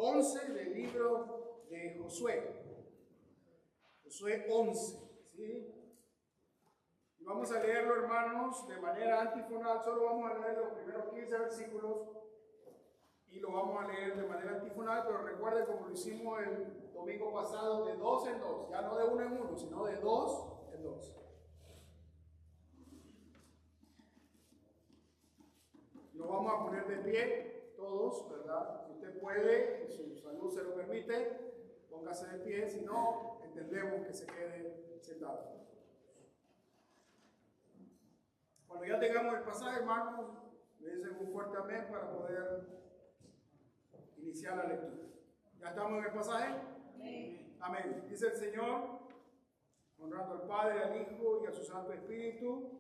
11 del libro de Josué. Josué 11, ¿sí? Y vamos a leerlo, hermanos, de manera antifonal. Solo vamos a leer los primeros 15 versículos y lo vamos a leer de manera antifonal, pero recuerden como lo hicimos el domingo pasado, de dos en dos, ya no de uno en uno, sino de dos en dos. Nos vamos a poner de pie todos, ¿verdad? Si usted puede, si su salud se lo permite, póngase de pie, si no, entendemos que se quede sentado. Cuando ya tengamos el pasaje, hermanos, le dicen un fuerte amén para poder iniciar la lectura. ¿Ya estamos en el pasaje? Amén. Amén. Dice el Señor, honrando al Padre, al Hijo y a su Santo Espíritu: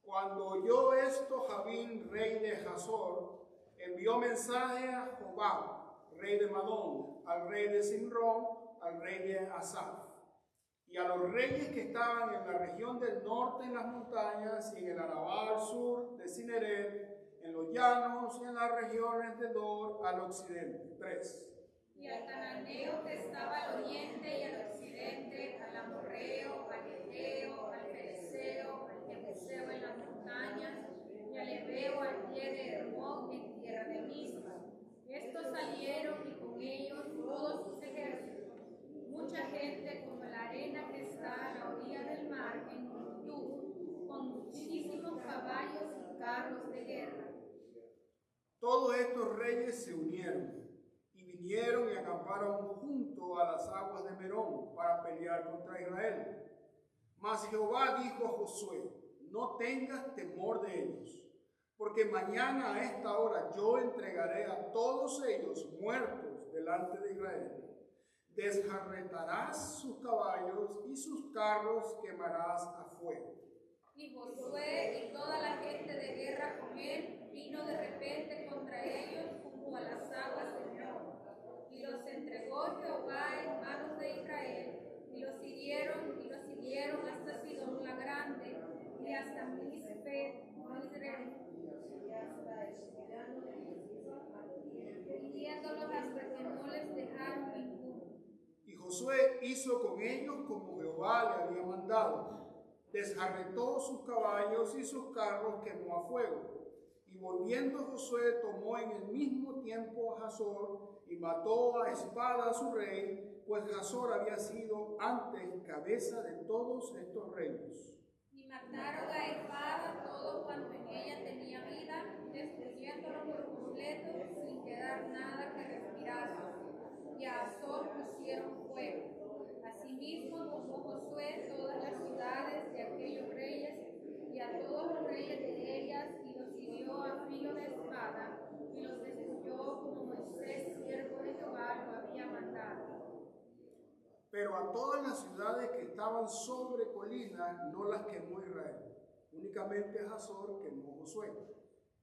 cuando oyó esto, Jabín, rey de Hazor, envió mensaje a Jobab, rey de Madón, al rey de Simrón, al rey de Asaf, y a los reyes que estaban en la región del norte en las montañas y en el Arabá al sur de Cineret, en los llanos y en las regiones de Dor al occidente. 3. Y al cananeo que estaba al oriente y al occidente, al amorreo, al eteo, al fereceo, al jebuseo en las montañas, y al heveo al pie de Hermón en tierra de Mispa. Estos salieron y con ellos todos sus ejércitos, mucha gente como la arena que está a la orilla del mar en multitud, con muchísimos caballos y carros de guerra. Todos estos reyes se unieron y vinieron y acamparon junto a las aguas de Merón para pelear contra Israel. Mas Jehová dijo a Josué: no tengas temor de ellos, porque mañana a esta hora yo entregaré a todos ellos muertos delante de Israel. Desjarretarás sus caballos y sus carros quemarás a fuego. Y Josué y toda la gente de guerra con él vino de repente contra ellos junto a las aguas de Merón. Y los entregó Jehová en manos de Israel, y los hirieron hasta Sidón la Grande, y hasta Mispe, y hasta el ciudadano de hiriéndolos hasta que no les dejaron ninguno. Y Josué hizo con ellos como Jehová le había mandado. Desjarretó sus caballos y sus carros quemó a fuego. Y volviendo Josué tomó en el mismo tiempo a Hazor y mató a espada a su rey, pues Hazor había sido antes cabeza de todos estos reinos. Y mataron a espada todo cuanto en ella tenía vida, destruyéndolo por completo, sin quedar nada que respirase. Y a Hazor pusieron fuego. Asimismo tomó Josué todas las ciudades de aquellos reyes y a todos los reyes de ellas, y los hirió a filo de espada, y los destruyó como Moisés, siervo de Jehová, lo había mandado. Pero a todas las ciudades que estaban sobre colinas no las quemó Israel. Únicamente a Hazor quemó Josué.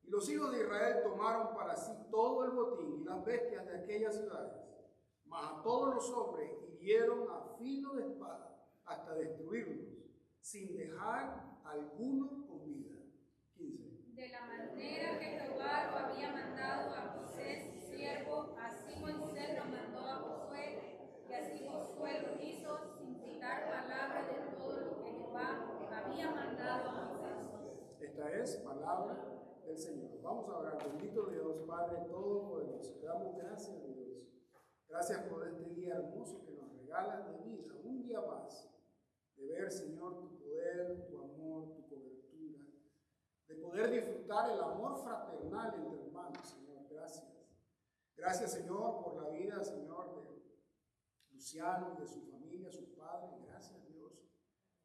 Y los hijos de Israel tomaron para sí todo el botín y las bestias de aquellas ciudades. Mas a todos los hombres hirieron a filo de espada hasta destruirlos, sin dejar alguno con vida. 15. De la manera que Jehová lo había mandado a Moisés, siervo, así Moisés lo mandó a Josué, y así Josué lo hizo sin citar palabra de todo lo que Jehová había mandado a Moisés. Esta es palabra del Señor. Vamos a orar. Bendito Dios, Padre Todopoderoso, te damos gracias, Dios. Gracias por este día hermoso que nos regalas de vida, un día más, de ver, Señor, tu poder, tu amor, tu cobertura, de poder disfrutar el amor fraternal entre hermanos, Señor. Gracias. Gracias, Señor, por la vida, Señor, de Luciano y de su familia, sus padres. Gracias, Dios.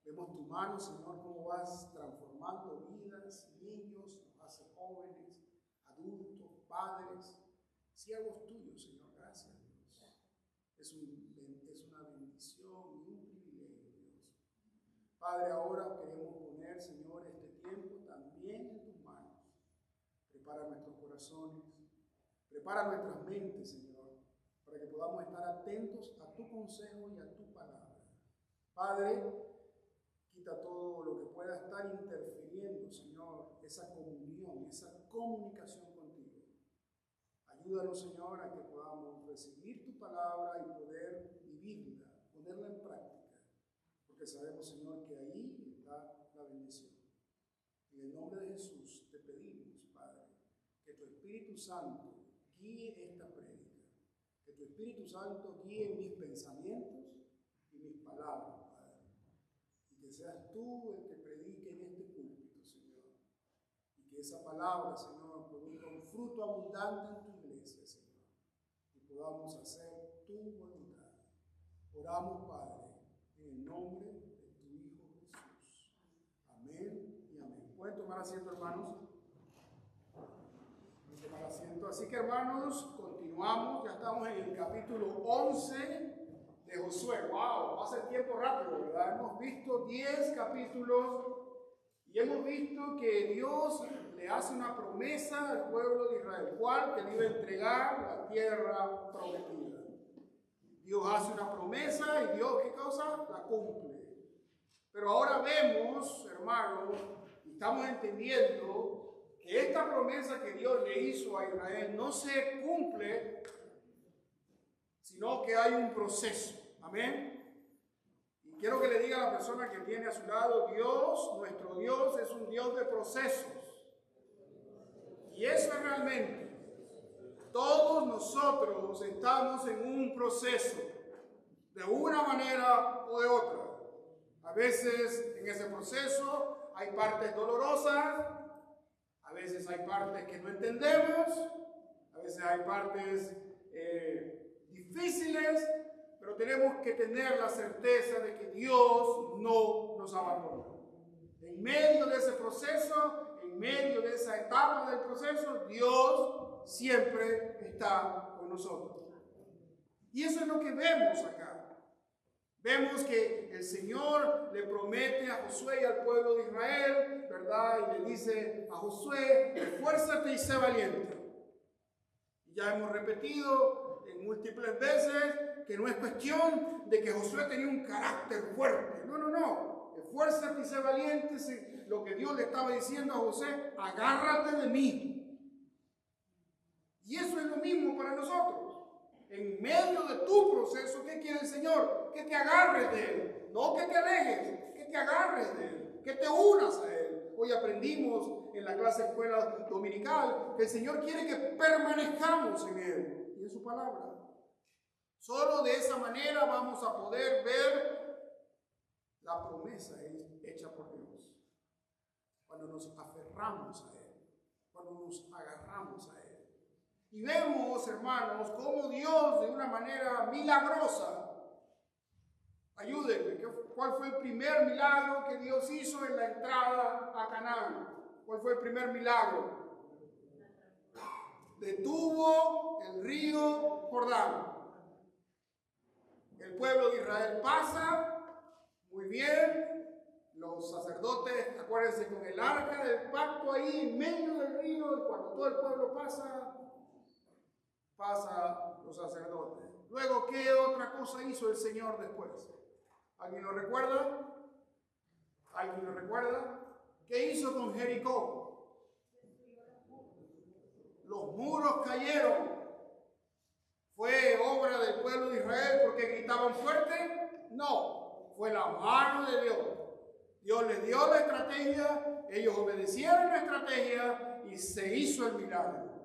Vemos tu mano, Señor, cómo vas transformando vidas, niños, nos hace jóvenes, adultos, padres, siervos tuyos, Señor. Gracias, Dios. Es una bendición y un privilegio, Dios. Padre, ahora queremos poner, Señor, este tiempo también en tus manos. Prepara nuestros corazones, prepara nuestras mentes, Señor, para que podamos estar atentos a tu consejo y a tu palabra. Padre, quita todo lo que pueda estar interfiriendo, Señor, esa comunión, esa comunicación contigo. Ayúdanos, Señor, a que podamos recibir tu palabra y poder vivirla, ponerla en práctica, porque sabemos, Señor, que ahí está la bendición. En el nombre de Jesús te pedimos, Padre, que tu Espíritu Santo guíe esta prédica, que tu Espíritu Santo guíe mis pensamientos y mis palabras, Padre, y que seas tú el que predique en este púlpito, Señor, y que esa palabra, Señor, produzca un fruto abundante en tu iglesia, Señor, y podamos hacer tu voluntad. Oramos, Padre, en el nombre de tu Hijo Jesús. Amén y amén. ¿Pueden tomar asiento, hermanos? Pueden tomar asiento. Así que, hermanos, continuamos. Ya estamos en el capítulo 11 de Josué. ¡Wow! Pasa el tiempo rápido, ¿verdad? Hemos visto 10 capítulos y hemos visto que Dios le hace una promesa al pueblo de Israel, cual que le iba a entregar la tierra prometida. Dios hace una promesa y Dios, ¿qué cosa? La cumple. Pero ahora vemos, hermanos, y estamos entendiendo que esta promesa que Dios le hizo a Israel no se cumple, sino que hay un proceso. Amén. Y quiero que le diga a la persona que tiene a su lado, Dios, nuestro Dios, es un Dios de procesos. Y eso es realmente. Todos nosotros estamos en un proceso, de una manera o de otra. A veces en ese proceso hay partes dolorosas, a veces hay partes que no entendemos, a veces hay partes difíciles, pero tenemos que tener la certeza de que Dios no nos abandona. En medio de ese proceso, en medio de esa etapa del proceso, Dios siempre está con nosotros. Y eso es lo que vemos acá. Vemos que el Señor le promete a Josué y al pueblo de Israel, ¿verdad? Y le dice a Josué, esfuérzate y sé valiente. Y ya hemos repetido en múltiples veces que no es cuestión de que Josué tenía un carácter fuerte. No, no, no. Esfuérzate y sé valiente. Lo que Dios le estaba diciendo a Josué, agárrate de mí. Y eso es lo mismo para nosotros. En medio de tu proceso, ¿qué quiere el Señor? Que te agarres de Él. No que te alejes, que te agarres de Él. Que te unas a Él. Hoy aprendimos en la clase de escuela dominical que el Señor quiere que permanezcamos en Él y en su palabra. Solo de esa manera vamos a poder ver la promesa hecha por Dios. Cuando nos aferramos a Él, cuando nos agarramos a Él. Y vemos, hermanos, cómo Dios de una manera milagrosa, ayúdenme, ¿cuál fue el primer milagro que Dios hizo en la entrada a Canaán? ¿Cuál fue el primer milagro? Detuvo el río Jordán. El pueblo de Israel pasa, muy bien, los sacerdotes, acuérdense, con el arca del pacto ahí en medio del río, y cuando todo el pueblo pasa los sacerdotes. Luego, ¿qué otra cosa hizo el Señor después? ¿Alguien lo recuerda? ¿Alguien lo recuerda? ¿Qué hizo con Jericó? Los muros cayeron. ¿Fue obra del pueblo de Israel porque gritaban fuerte? No, fue la mano de Dios. Dios les dio la estrategia, ellos obedecieron la estrategia y se hizo el milagro.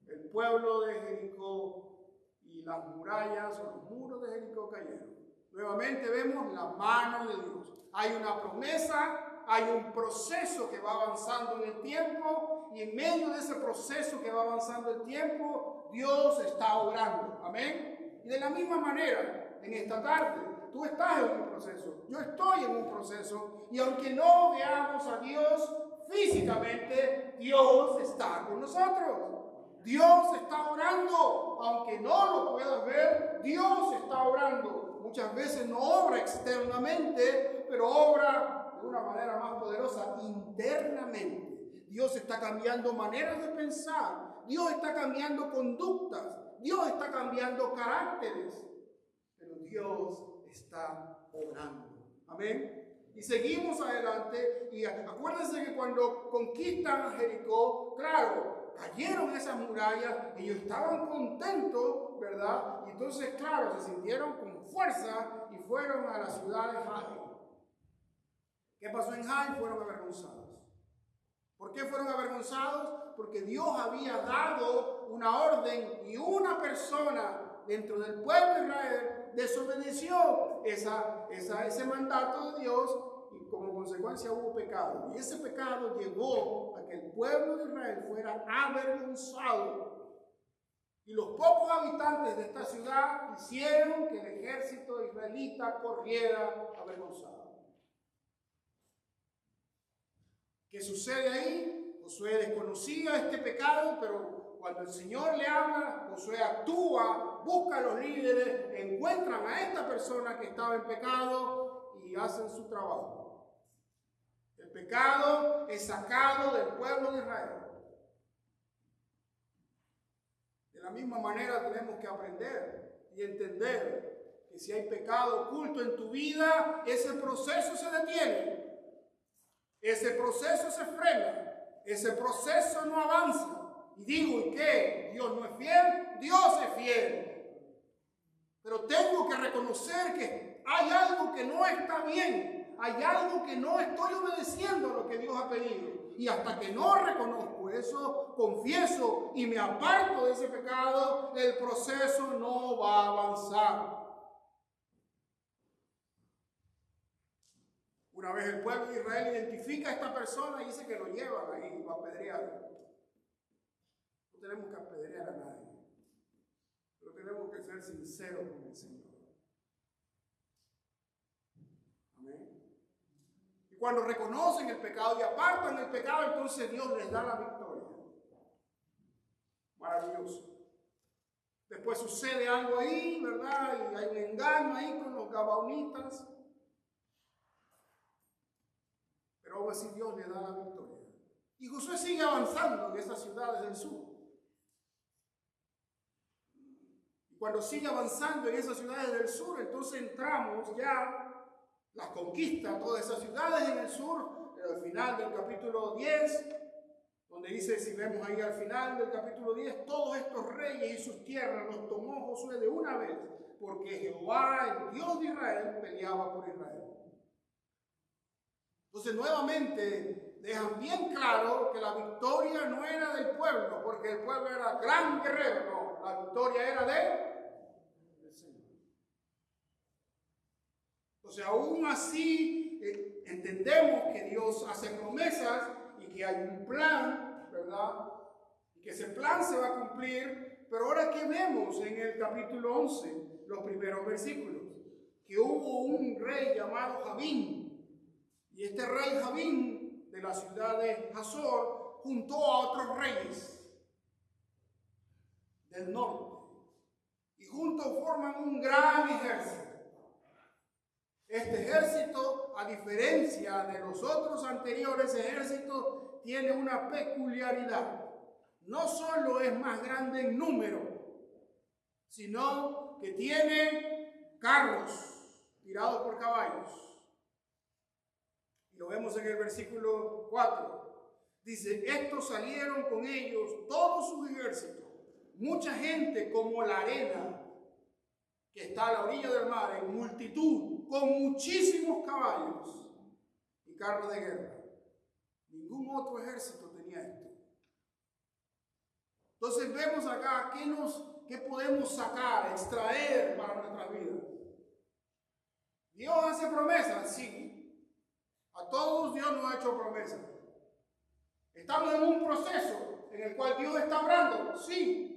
El pueblo de Jericó y las murallas o los muros de Jericó cayeron. Nuevamente vemos la mano de Dios. Hay una promesa, hay un proceso que va avanzando en el tiempo y en medio de ese proceso que va avanzando el tiempo, Dios está obrando. Amén. Y de la misma manera, en esta tarde, tú estás en un proceso, yo estoy en un proceso y aunque no veamos a Dios físicamente, Dios está con nosotros. Dios está orando, aunque no lo puedas ver, Dios está orando. Muchas veces no obra externamente, pero obra de una manera más poderosa internamente. Dios está cambiando maneras de pensar, Dios está cambiando conductas, Dios está cambiando caracteres, pero Dios está orando. Amén. Y seguimos adelante y acuérdense que cuando conquistan Jericó, claro, cayeron esas murallas, ellos estaban contentos, ¿verdad? Y entonces, claro, se sintieron con fuerza y fueron a la ciudad de Jai. ¿Qué pasó en Jai? Fueron avergonzados. ¿Por qué fueron avergonzados? Porque Dios había dado una orden y una persona dentro del pueblo de Israel desobedeció ese mandato de Dios y como consecuencia hubo pecado. Y ese pecado llevó a que el pueblo de Israel fuera avergonzado. Y los pocos habitantes de esta ciudad hicieron que el ejército israelita corriera avergonzado. ¿Qué sucede ahí? Josué desconocía este pecado, pero cuando el Señor le habla, Josué actúa, busca a los líderes, encuentran a esta persona que estaba en pecado y hacen su trabajo. El pecado es sacado del pueblo de Israel. De la misma manera tenemos que aprender y entender que si hay pecado oculto en tu vida, ese proceso se detiene. Ese proceso se frena, ese proceso no avanza. Y digo, ¿y qué? ¿Dios no es fiel? Dios es fiel. Pero tengo que reconocer que hay algo que no está bien. Hay algo que no estoy obedeciendo a lo que Dios ha pedido. Y hasta que no reconozco eso, confieso y me aparto de ese pecado, el proceso no va a avanzar. Una vez el pueblo de Israel identifica a esta persona y dice que lo llevan ahí para apedrear. No tenemos que apedrear a nadie, pero tenemos que ser sinceros con el Señor. Amén. Y cuando reconocen el pecado y apartan el pecado, entonces Dios les da la victoria. Maravilloso. Después sucede algo ahí, ¿verdad? Y hay un engaño ahí con los gabaonitas. Pero aún así Dios le da la victoria. Y Josué sigue avanzando en esas ciudades del sur. Y cuando sigue avanzando en esas ciudades del sur, entonces entramos ya, las conquista todas esas ciudades en el sur, al final del capítulo 10, donde dice, si vemos ahí al final del capítulo 10, todos estos reyes y sus tierras los tomó Josué de una vez, porque Jehová, el Dios de Israel, peleaba por Israel. Entonces nuevamente dejan bien claro que la victoria no era del pueblo, porque el pueblo era gran guerrero, no, la victoria era del Señor. Entonces aún así entendemos que Dios hace promesas y que hay un plan, ¿verdad? Y que ese plan se va a cumplir, pero ahora que vemos en el capítulo 11, los primeros versículos, que hubo un rey llamado Jabín. Y este rey Jabín de la ciudad de Hazor juntó a otros reyes del norte y juntos forman un gran ejército. Este ejército, a diferencia de los otros anteriores ejércitos, tiene una peculiaridad. No solo es más grande en número, sino que tiene carros tirados por caballos. Lo vemos en el versículo 4. Dice, estos salieron con ellos todos sus ejércitos, mucha gente como la arena que está a la orilla del mar, en multitud, con muchísimos caballos y carros de guerra. Ningún otro ejército tenía esto. Entonces vemos acá qué podemos sacar, extraer para nuestras vidas. Dios hace promesas, sí. A todos Dios nos ha hecho promesas. Estamos en un proceso en el cual Dios está obrando, sí.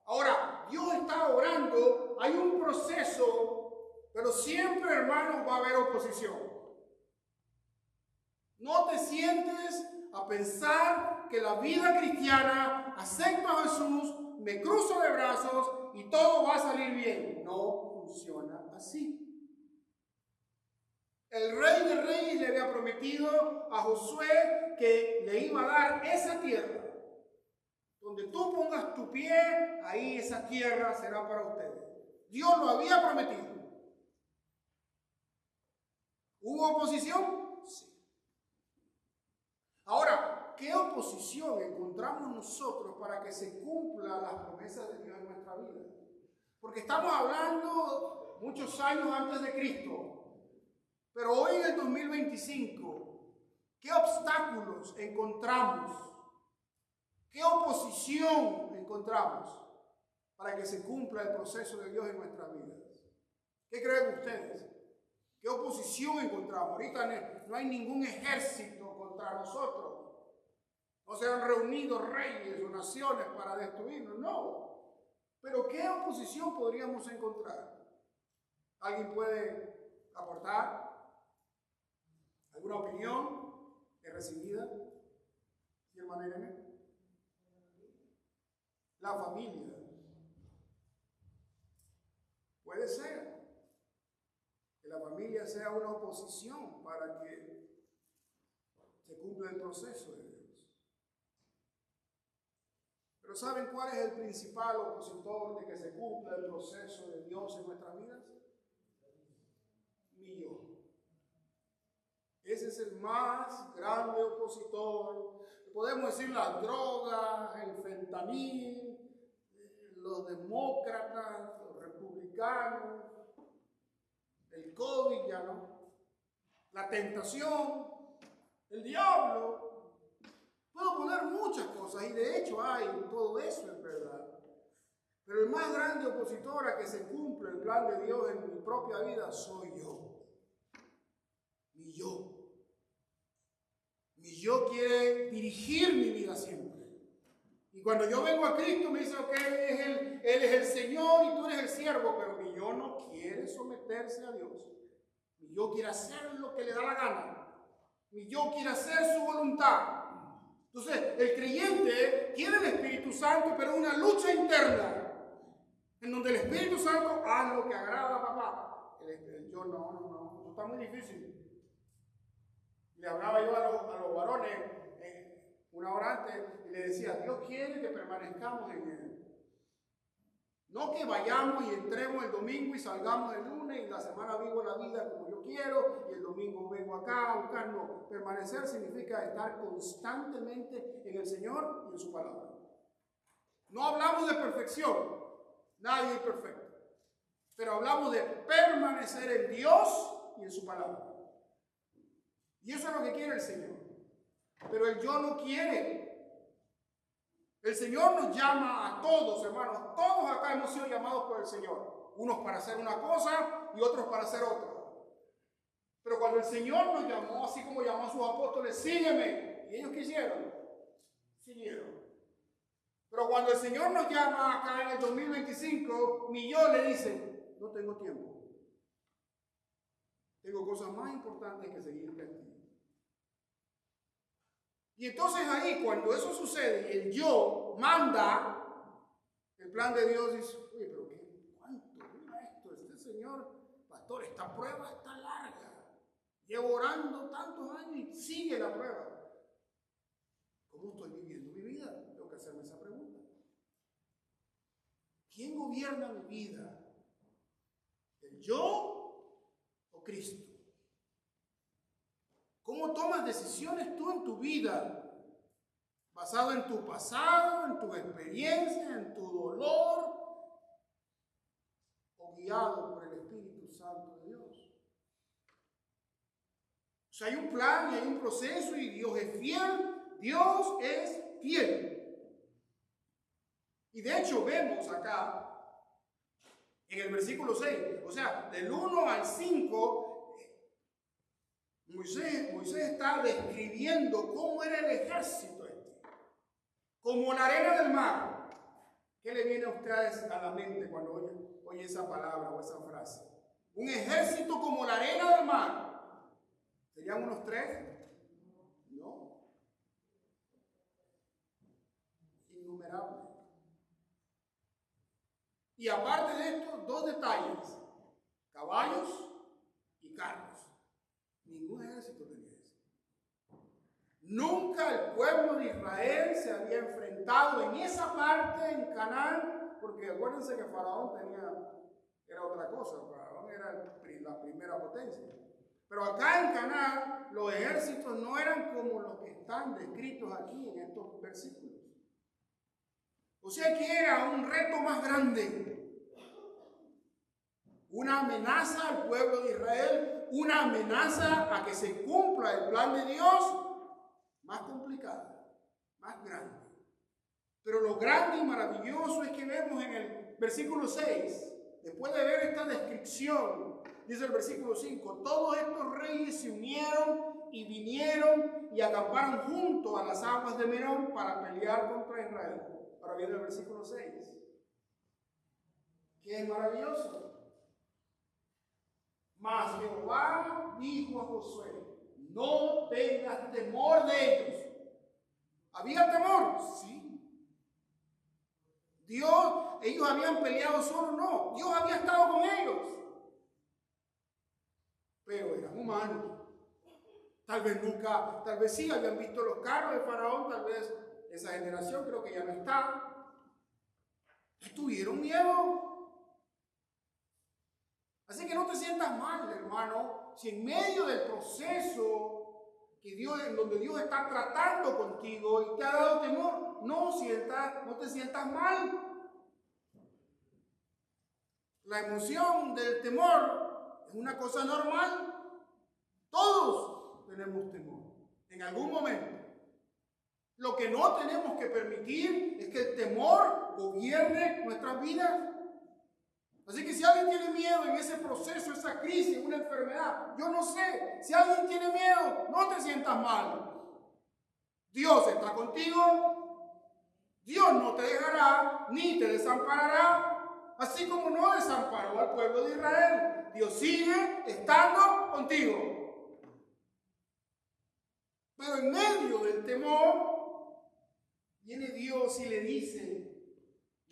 Ahora, Dios está obrando, hay un proceso, pero siempre, hermanos, va a haber oposición. No te sientes a pensar que la vida cristiana, acepto a Jesús, me cruzo de brazos y todo va a salir bien. No funciona así. El rey de reyes le había prometido a Josué que le iba a dar esa tierra. Donde tú pongas tu pie, ahí esa tierra será para ustedes. Dios lo había prometido. ¿Hubo oposición? Sí. Ahora, ¿qué oposición encontramos nosotros para que se cumplan las promesas de Dios en nuestra vida? Porque estamos hablando muchos años antes de Cristo, pero hoy en el 2025, ¿qué obstáculos encontramos? ¿Qué oposición encontramos para que se cumpla el proceso de Dios en nuestras vidas? ¿Qué creen ustedes? ¿Qué oposición encontramos? Ahorita no hay ningún ejército contra nosotros. No se han reunido reyes o naciones para destruirnos, no. Pero ¿qué oposición podríamos encontrar? ¿Alguien puede aportar alguna opinión que recibida? ¿Sí, hermana Irene? La familia. Puede ser que la familia sea una oposición para que se cumpla el proceso de Dios. Pero ¿saben cuál es el principal opositor de que se cumpla el proceso de Dios en nuestras vidas? Mi yo. Ese es el más grande opositor. Podemos decir las drogas, el fentanil, los demócratas, los republicanos, el COVID, ya no, la tentación, el diablo. Puedo poner muchas cosas y de hecho hay todo eso, es verdad. Pero el más grande opositor a que se cumpla el plan de Dios en mi propia vida soy yo. Mi yo. Mi yo quiere dirigir mi vida siempre. Y cuando yo vengo a Cristo me dice, ok, Él es el Señor y tú eres el siervo, pero mi yo no quiere someterse a Dios. Mi yo quiere hacer lo que le da la gana. Mi yo quiere hacer su voluntad. Entonces, el creyente tiene el Espíritu Santo, pero una lucha interna, en donde el Espíritu Santo hace lo que agrada a papá. El yo no, eso está muy difícil. Le hablaba yo a los varones una hora antes y le decía, Dios quiere que permanezcamos en Él. No que vayamos y entremos el domingo y salgamos el lunes y la semana vivo la vida como yo quiero y el domingo vengo acá a buscar. No, permanecer significa estar constantemente en el Señor y en su palabra. No hablamos de perfección, nadie es perfecto, pero hablamos de permanecer en Dios y en su palabra. Y eso es lo que quiere el Señor. Pero el yo no quiere. El Señor nos llama a todos, hermanos. Todos acá hemos sido llamados por el Señor. Unos para hacer una cosa y otros para hacer otra. Pero cuando el Señor nos llamó, así como llamó a sus apóstoles, sígueme. ¿Y ellos qué hicieron? Siguieron. Pero cuando el Señor nos llama acá en el 2025, mi yo le dice, no tengo tiempo. Tengo cosas más importantes que seguirte a ti. Y entonces ahí, cuando eso sucede, el yo manda, el plan de Dios dice, oye, pero ¿cuánto dura esto? Este señor, pastor, esta prueba está larga. Llevo orando tantos años y sigue la prueba. ¿Cómo estoy viviendo mi vida? Tengo que hacerme esa pregunta. ¿Quién gobierna mi vida? ¿El yo o Cristo? ¿Cómo tomas decisiones tú en tu vida? Basado en tu pasado, en tu experiencia, en tu dolor, o guiado por el Espíritu Santo de Dios. O sea, hay un plan y hay un proceso y Dios es fiel. Dios es fiel. Y de hecho vemos acá, en el versículo 6, o sea, del 1 al 5, Moisés está describiendo cómo era el ejército este. Como la arena del mar. ¿Qué le viene a ustedes a la mente cuando oye esa palabra o esa frase? Un ejército como la arena del mar. ¿Serían unos 3? No. Innumerables. Y aparte de esto, 2 detalles. Caballos y carros. Ningún ejército tenía eso. Nunca el pueblo de Israel se había enfrentado en esa parte, en Canaán, porque acuérdense que Faraón era otra cosa. Faraón era la primera potencia. Pero acá en Canaán los ejércitos no eran como los que están descritos aquí en estos versículos. O sea que era un reto más grande, una amenaza al pueblo de Israel, una amenaza a que se cumpla el plan de Dios, más complicada, más grande. Pero lo grande y maravilloso es que vemos en el versículo 6, después de ver esta descripción, dice el versículo 5, todos estos reyes se unieron y vinieron y acamparon junto a las aguas de Merón para pelear contra Israel. Ahora viene el versículo 6, que es maravilloso. Mas Jehová dijo a Josué, no tengas temor de ellos. ¿Había temor? Sí. Ellos habían peleado solos, no. Dios había estado con ellos. Pero eran humanos. Tal vez sí habían visto los carros de Faraón, tal vez esa generación creo que ya no está. Tuvieron miedo. Así que no te sientas mal, hermano, si en medio del proceso en donde Dios está tratando contigo y te ha dado temor, no te sientas mal. La emoción del temor es una cosa normal. Todos tenemos temor en algún momento. Lo que no tenemos que permitir es que el temor gobierne nuestras vidas. Así que si alguien tiene miedo en ese proceso, esa crisis, una enfermedad, yo no sé, si alguien tiene miedo, no te sientas mal. Dios está contigo, Dios no te dejará ni te desamparará, así como no desamparó al pueblo de Israel. Dios sigue estando contigo. Pero en medio del temor, viene Dios y le dice,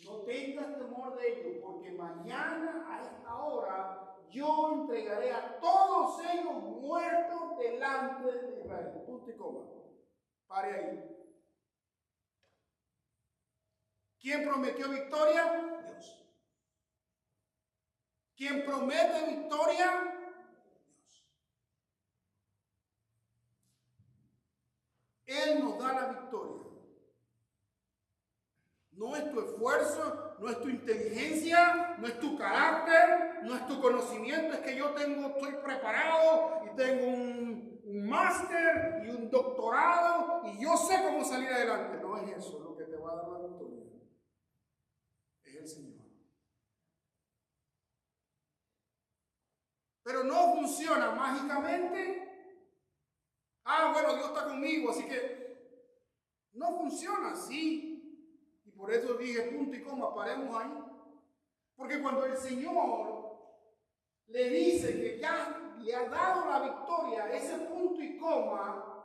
no tengas temor de ellos, porque mañana a esta hora yo entregaré a todos ellos muertos delante de Israel. Punto y coma. Pare ahí. ¿Quién prometió victoria? Dios. ¿Quién promete victoria? Dios. Él nos da la victoria. No es tu esfuerzo, no es tu inteligencia, no es tu carácter, no es tu conocimiento, es que yo estoy preparado y tengo un máster y un doctorado y yo sé cómo salir adelante. No es eso lo que te va a dar la victoria. Es el Señor. Pero no funciona mágicamente. Bueno, Dios está conmigo, así que no funciona así. Por eso dije punto y coma, paremos ahí. Porque cuando el Señor le dice que ya le ha dado la victoria, ese punto y coma,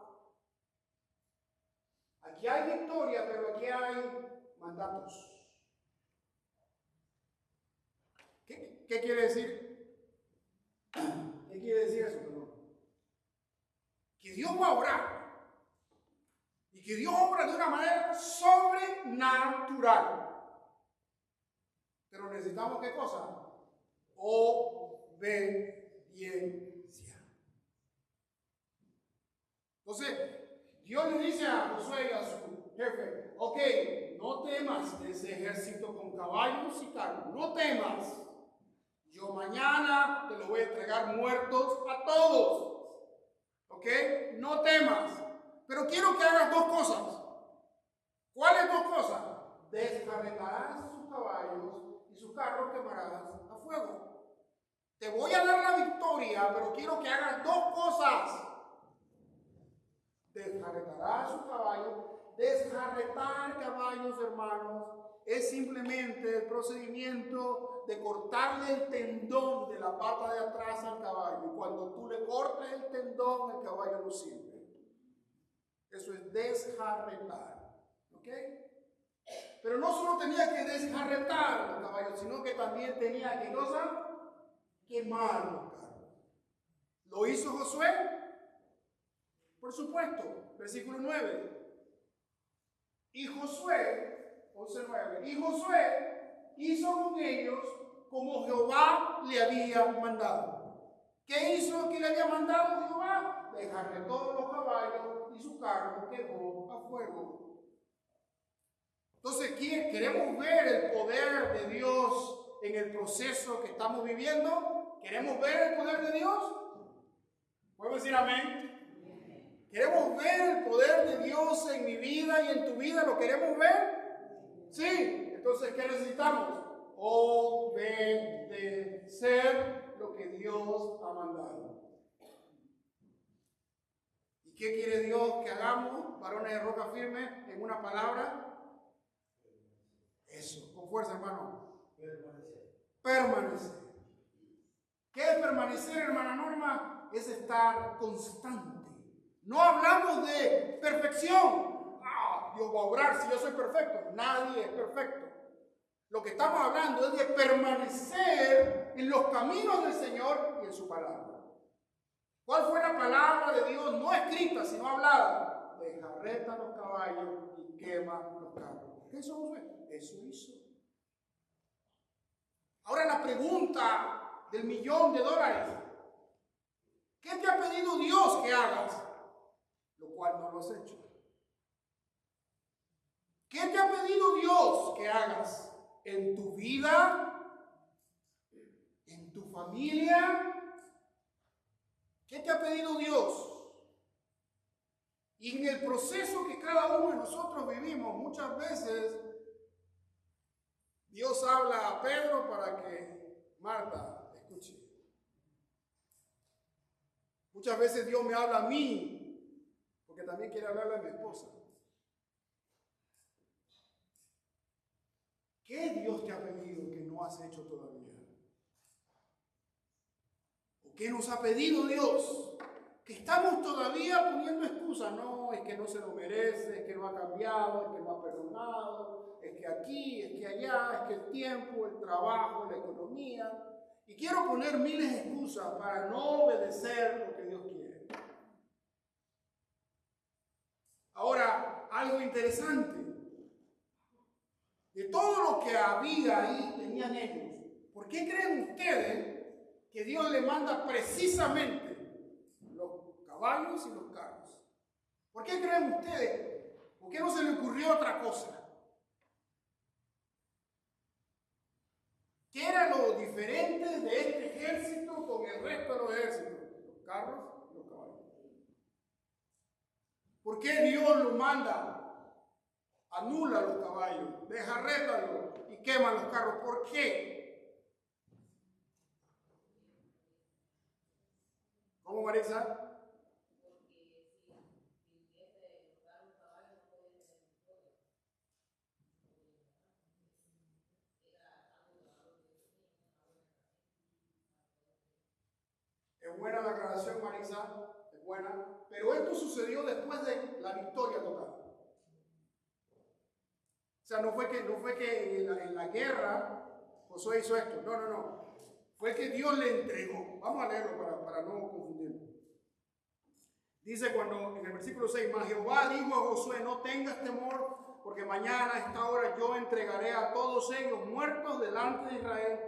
aquí hay victoria, pero aquí hay mandatos. ¿Qué quiere decir? ¿Qué quiere decir eso? Perdón. Que Dios va a obrar. Y que Dios obra de una manera sobrenatural. Pero necesitamos ¿qué cosa? Obediencia. Entonces, Dios le dice a Josué y a su jefe, ok, no temas de ese ejército con caballos y carros, no temas. Yo mañana te los voy a entregar muertos a todos. Ok, no temas. Pero quiero que hagas dos cosas. ¿Cuáles dos cosas? Descarretarás sus caballos y sus carros quemarás a fuego. Te voy a dar la victoria, pero quiero que hagas dos cosas. Descarretarás sus caballos. Descarretar caballos, hermanos, es simplemente el procedimiento de cortarle el tendón de la pata de atrás al caballo. Cuando tú le cortas el tendón, el caballo no sirve. Eso es desjarretar. ¿Ok? Pero no solo tenía que desjarretar el caballo, sino que también tenía que quemar los carros. ¿Lo hizo Josué? Por supuesto. Versículo 9. Y Josué, 11:9. Y Josué hizo con ellos como Jehová le había mandado. ¿Qué hizo que le había mandado Jehová? Dejarle todos los caballos y su carro quemó a fuego. Entonces, ¿queremos ver el poder de Dios en el proceso que estamos viviendo? ¿Queremos ver el poder de Dios? ¿Puedo decir amén? ¿Queremos ver el poder de Dios en mi vida y en tu vida? ¿Lo queremos ver? Sí. Entonces, ¿qué necesitamos? Obedecer lo que Dios ha mandado. ¿Y qué quiere Dios que hagamos, varones de roca firme, en una palabra? Eso, con fuerza, hermano. Permanecer. ¿Qué es permanecer, hermana Norma? Es estar constante. No hablamos de perfección. Dios va a obrar si yo soy perfecto. Nadie es perfecto. Lo que estamos hablando es de permanecer en los caminos del Señor y en su palabra. ¿Cuál fue la palabra de Dios? No escrita, sino hablada. Desjarreta los caballos y quema los carros. ¿Qué hizo Josué? Eso hizo. Ahora la pregunta del $1.000.000. ¿Qué te ha pedido Dios que hagas? Lo cual no lo has hecho. ¿Qué te ha pedido Dios que hagas en tu vida? ¿En tu familia? ¿Qué te ha pedido Dios? Y en el proceso que cada uno de nosotros vivimos, muchas veces Dios habla a Pedro para que Marta escuche. Muchas veces Dios me habla a mí, porque también quiere hablarle a mi esposa. ¿Qué Dios te ha pedido que no has hecho todavía? ¿O qué nos ha pedido Dios? Que estamos todavía poniendo excusas. No, es que no se lo merece, es que no ha cambiado, es que no ha perdonado, es que aquí, es que allá, es que el tiempo, el trabajo, la economía. Y quiero poner miles de excusas para no obedecer lo que Dios quiere. Ahora, algo interesante. De todo lo que había ahí, tenían ellos. ¿Por qué creen ustedes que Dios le manda precisamente los caballos y los carros? ¿Por qué creen ustedes? ¿Por qué no se le ocurrió otra cosa? ¿Qué era lo diferente de este ejército con el resto de los ejércitos? Los carros y los caballos. ¿Por qué Dios lo manda? Anula los caballos, desjarrétalos y quema los carros. ¿Por qué? ¿Cómo, Marisa? Es buena la aclaración, Marisa, es buena, pero esto sucedió después de la victoria total. O sea, no fue que en la guerra Josué hizo esto, no. Fue que Dios le entregó. Vamos a leerlo para no confundirlo. Dice cuando en el versículo 6, mas Jehová dijo a Josué, no tengas temor, porque mañana a esta hora yo entregaré a todos ellos muertos delante de Israel,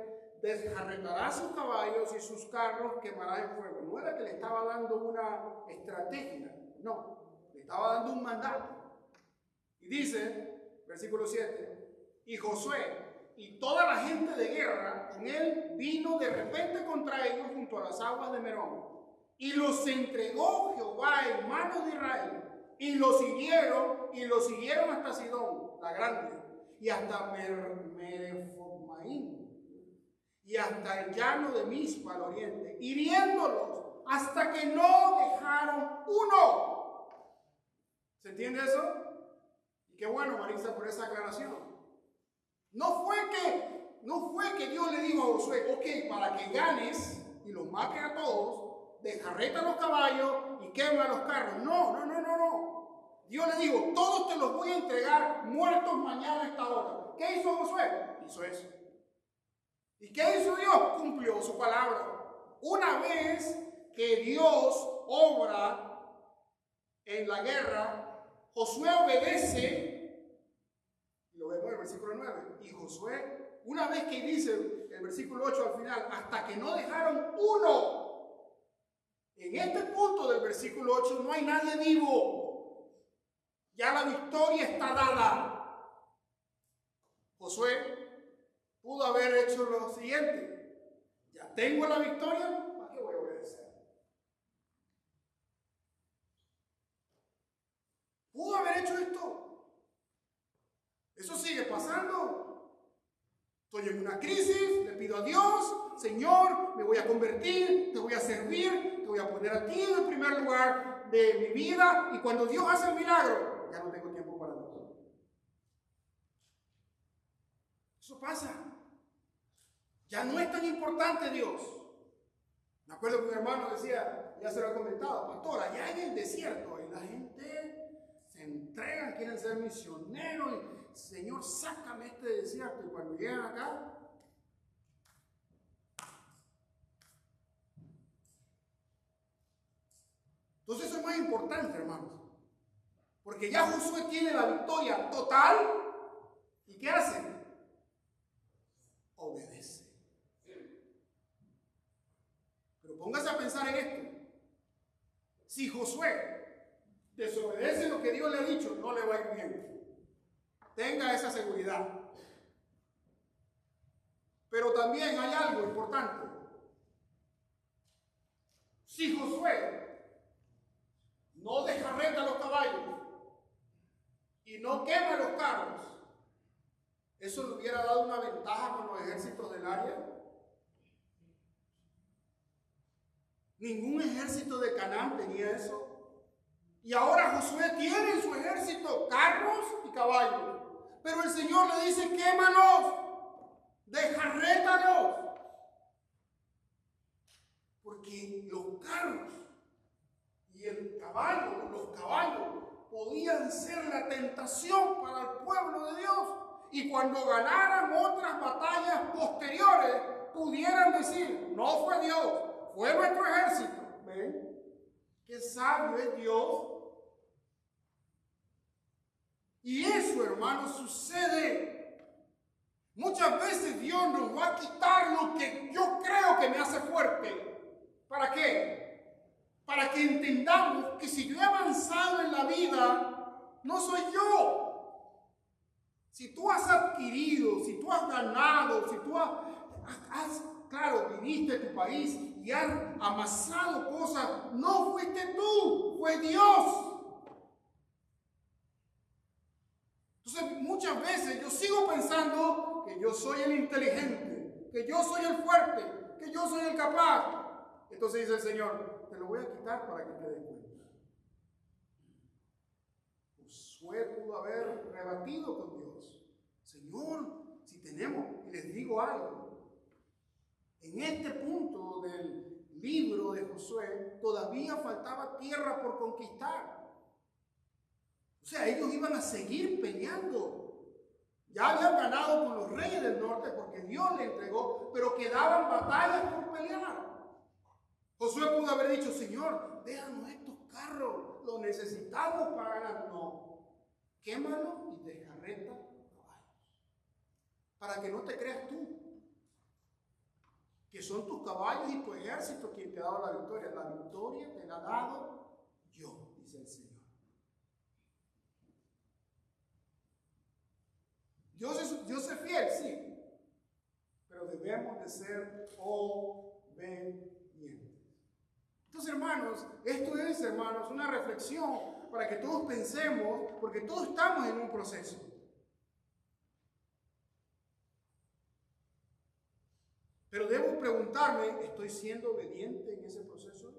desjarretará sus caballos y sus carros quemará en fuego. No era que le estaba dando una estrategia, no, le estaba dando un mandato. Y dice, versículo 7, y Josué y toda la gente de guerra con él vino de repente contra ellos junto a las aguas de Merón. Y los entregó Jehová en manos de Israel. Y los siguieron hasta Sidón, la grande, y hasta Merefotmaim, y hasta el llano de Mispa al oriente, hiriéndolos hasta que no dejaron uno. ¿Se entiende eso? Y qué bueno, Marisa, por esa aclaración. No fue que Dios le dijo a Josué, ok, para que ganes y los mates a todos, desjarreta los caballos y quema los carros. No. Dios le dijo, todos te los voy a entregar muertos mañana a esta hora. ¿Qué hizo Josué? Hizo eso. ¿Y qué hizo Dios? Cumplió su palabra. Una vez que Dios obra en la guerra, Josué obedece. Lo vemos en el versículo 9. Y Josué, una vez que dice el versículo 8 al final, hasta que no dejaron uno. en este punto del versículo 8 no hay nadie vivo. Ya la victoria está dada. Josué pudo haber hecho lo siguiente: ya tengo la victoria, ¿para qué voy a obedecer? Pudo haber hecho esto. Eso sigue pasando. Estoy en una crisis, le pido a Dios: Señor, me voy a convertir, te voy a servir, te voy a poner a ti en el primer lugar de mi vida. Y cuando Dios hace el milagro, ya no tengo tiempo para Dios. Eso pasa. Ya no es tan importante Dios. Me acuerdo que un hermano decía, ya se lo he comentado: pastor, allá en el desierto, y la gente se entrega, quieren ser misioneros, y Señor, sácame este desierto. Y cuando llegan acá, entonces eso es más importante, hermanos, porque ya Josué tiene la victoria total. ¿Y qué hace? Obedece. Pero póngase a pensar en esto: si Josué desobedece lo que Dios le ha dicho, no le va a ir bien. Tenga esa seguridad. Pero también hay algo importante. Si Josué no descarreta los caballos y no quema los carros, ¿eso le hubiera dado una ventaja con los ejércitos del área? Ningún ejército de Canaán tenía eso. Y ahora Josué tiene en su ejército carros y caballos. Pero el Señor le dice: quémalos, descarrétalos. Porque los carros y los caballos podían ser la tentación para el pueblo de Dios. Y cuando ganaran otras batallas posteriores, pudieran decir: no fue Dios, fue nuestro ejército. ¿Ven? Qué sabio es Dios. Y eso, hermanos, sucede. Muchas veces Dios nos va a quitar lo que yo creo que me hace fuerte. ¿Para qué? Para que entendamos que si yo he avanzado en la vida, no soy yo. Si tú has adquirido, si tú has ganado, si tú claro, viniste a tu país y has amasado cosas, no fuiste tú, fue Dios. Entonces, muchas veces yo sigo pensando que yo soy el inteligente, que yo soy el fuerte, que yo soy el capaz. Entonces dice el Señor: te lo voy a quitar para que te des cuenta. Josué pudo haber rebatido con Dios: Señor, si tenemos, y les digo algo, en este punto del libro de Josué todavía faltaba tierra por conquistar. O sea, ellos iban a seguir peleando. Ya habían ganado con los reyes del norte porque Dios le entregó, pero quedaban batallas por pelear. Josué pudo haber dicho: Señor, déjanos estos carros, los necesitamos para ganar. No, quémalos y descarreta los caballos. Para que no te creas tú que son tus caballos y tu ejército quien te ha dado la victoria. La victoria te la ha dado yo, dice el Señor. Dios es fiel, sí, pero debemos de ser obedientes. Entonces, hermanos, esto es, hermanos, una reflexión para que todos pensemos, porque todos estamos en un proceso. Pero debo preguntarme: ¿estoy siendo obediente en ese proceso?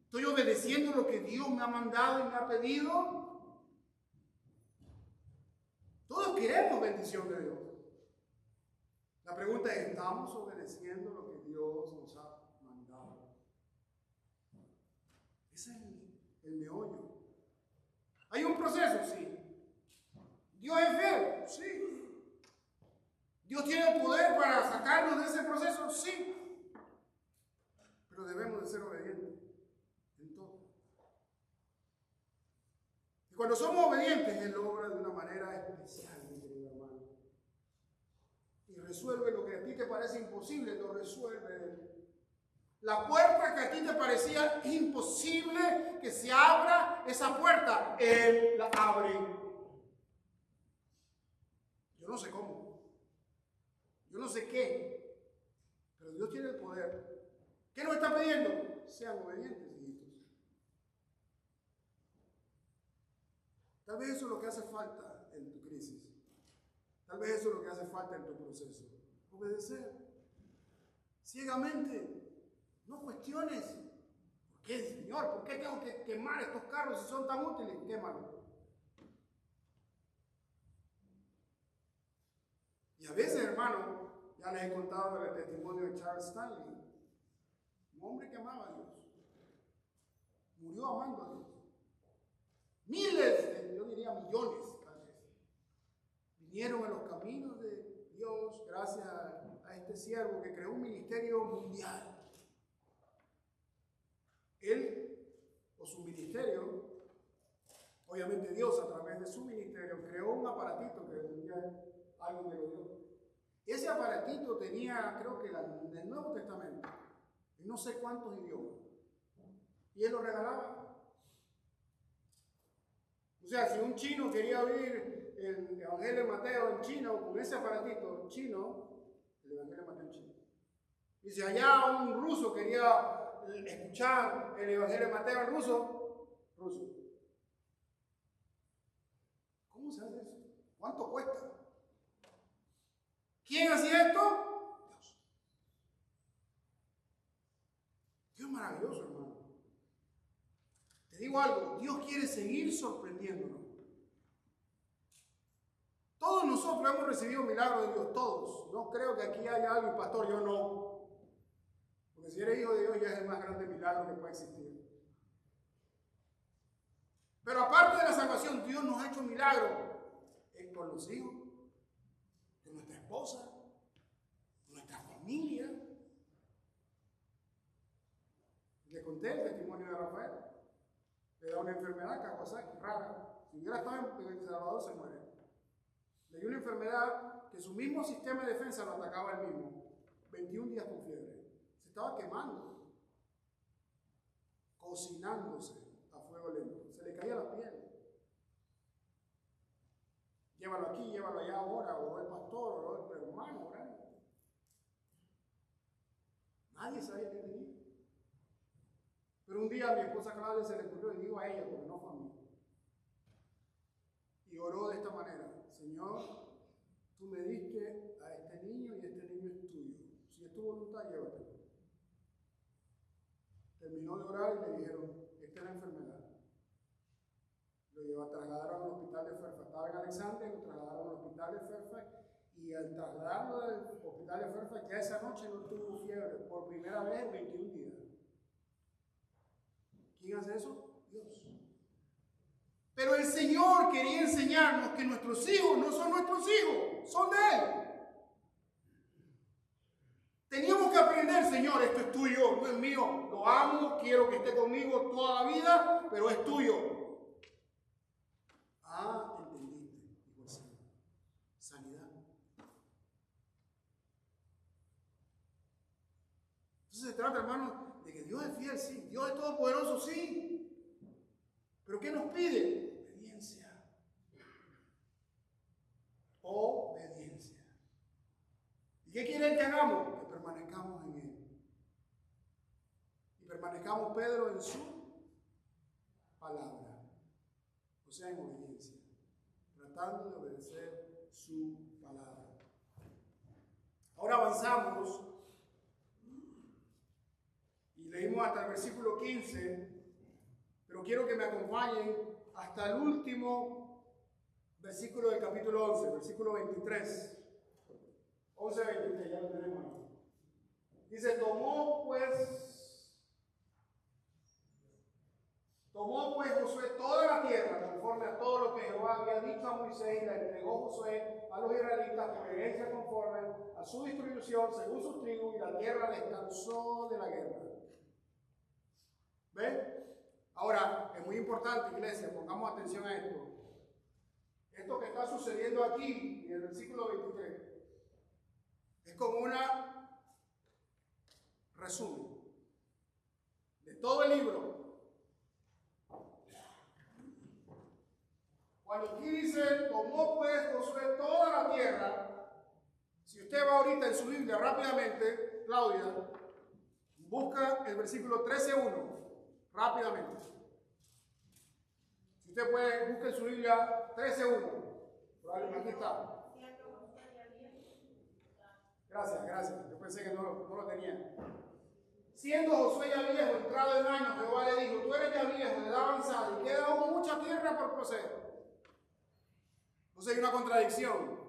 ¿Estoy obedeciendo lo que Dios me ha mandado y me ha pedido? Todos queremos bendición de Dios. La pregunta es: ¿estamos obedeciendo lo que Dios nos ha mandado? Ese es el meollo. ¿Hay un proceso? Sí. ¿Dios es fiel? Sí. ¿Dios tiene el poder para sacarnos de ese proceso? Sí. Pero debemos de ser obedientes en todo. Y cuando somos obedientes, Él obra de una manera especial, mi querido hermano. Y resuelve lo que a ti te parece imposible, lo resuelve Él. La puerta que a ti te parecía imposible que se abra esa puerta, Él la abre. Yo no sé cómo, yo no sé qué, pero Dios tiene el poder. ¿Qué nos está pidiendo? Sean obedientes, hijitos. Tal vez eso es lo que hace falta en tu crisis. Tal vez eso es lo que hace falta en tu proceso. Obedecer. Ciegamente. No cuestiones. ¿Por qué, Señor? ¿Por qué tengo que quemar estos carros si son tan útiles? Quémalos. Y a veces, hermano, ya les he contado el testimonio de Charles Stanley. Un hombre que amaba a Dios. Murió amando a Dios. Miles, yo diría millones, tal vez, vinieron a los caminos de Dios gracias a este siervo que creó un ministerio mundial. Él, o su ministerio, obviamente Dios a través de su ministerio, creó un aparatito que un día alguien me lo dio. Ese aparatito tenía, creo que el Nuevo Testamento, en no sé cuántos idiomas. Y él lo regalaba. O sea, si un chino quería oír el Evangelio de Mateo en chino, con ese aparatito chino, el Evangelio de Mateo en chino. Y si allá un ruso quería escuchar el Evangelio de Mateo en ruso, ruso. ¿Cómo se hace eso? ¿Cuánto cuesta? ¿Quién hacía esto? Dios. Dios es maravilloso, hermano. Te digo algo, Dios quiere seguir sorprendiéndonos. Todos nosotros hemos recibido milagros de Dios, todos. No creo que aquí haya alguien, pastor, yo no. Porque si eres hijo de Dios ya es el más grande milagro que puede existir. Pero aparte de la salvación, Dios nos ha hecho milagros con los hijos, con nuestra esposa, con nuestra familia. Le conté el testimonio de Rafael. Le da una enfermedad, Kawasaki, rara. Si hubiera estado en El Salvador, se muere. Le dio una enfermedad que su mismo sistema de defensa lo atacaba él mismo. 21 días con fiebre. Se estaba quemando, cocinándose a fuego lento. Se le caía la piel. Llévalo aquí, llévalo allá ahora, oró el pastor, oró el hermano, orando. Nadie sabía qué tenía. Pero un día a mi esposa Claudia se le ocurrió y digo a ella, porque no fue a mí. Y oró de esta manera: Señor, tú me diste a este niño y este niño es tuyo. Si es tu voluntad, llévatelo. Terminó de orar y le dijeron: esta es la enfermedad. Lo trasladaron al hospital de Fairfax. Estaba en Alexandria, lo trasladaron al hospital de Fairfax. Y al trasladarlo del hospital de Fairfax, ya esa noche no tuvo fiebre. Por primera vez en 21 días. ¿Quién hace eso? Dios. Pero el Señor quería enseñarnos que nuestros hijos no son nuestros hijos, son de Él. Teníamos que aprender: Señor, esto es tuyo, no es mío. Lo amo, quiero que esté conmigo toda la vida, pero es tuyo. Ah, entendiste, dijo el Señor. Sanidad. Entonces se trata, hermano, de que Dios es fiel, sí. Dios es todopoderoso, sí. ¿Pero qué nos pide? Obediencia. Obediencia. ¿Y qué quiere Él que hagamos? Que permanezcamos en Él. Y permanezcamos, Pedro, en su palabra. O sea, en obediencia. Tratando de obedecer su palabra. Ahora avanzamos. Y leímos hasta el versículo 15. Pero quiero que me acompañen hasta el último versículo del capítulo 11, versículo 23. 11-23, ya lo tenemos ahí. Dice: tomó pues Josué toda la tierra, conforme a todo lo que Jehová había dicho a Moisés, y la entregó Josué a los israelitas por herencia conforme a su distribución, según sus tribus, y la tierra descansó de la guerra. ¿Ven? Ahora, es muy importante, iglesia, pongamos atención a esto. Esto que está sucediendo aquí, en el versículo 23, es como una resumen. ahorita en su Biblia rápidamente, Claudia, busca el versículo 13:1, rápidamente. Si usted puede, busque en su Biblia 13:1. Aquí está. Gracias. Yo pensé que no lo tenía. Siendo Josué ya viejo, entrado en años, Jehová le dijo: tú eres ya viejo, de edad avanzada, y queda aún mucha tierra por poseer. Entonces hay una contradicción.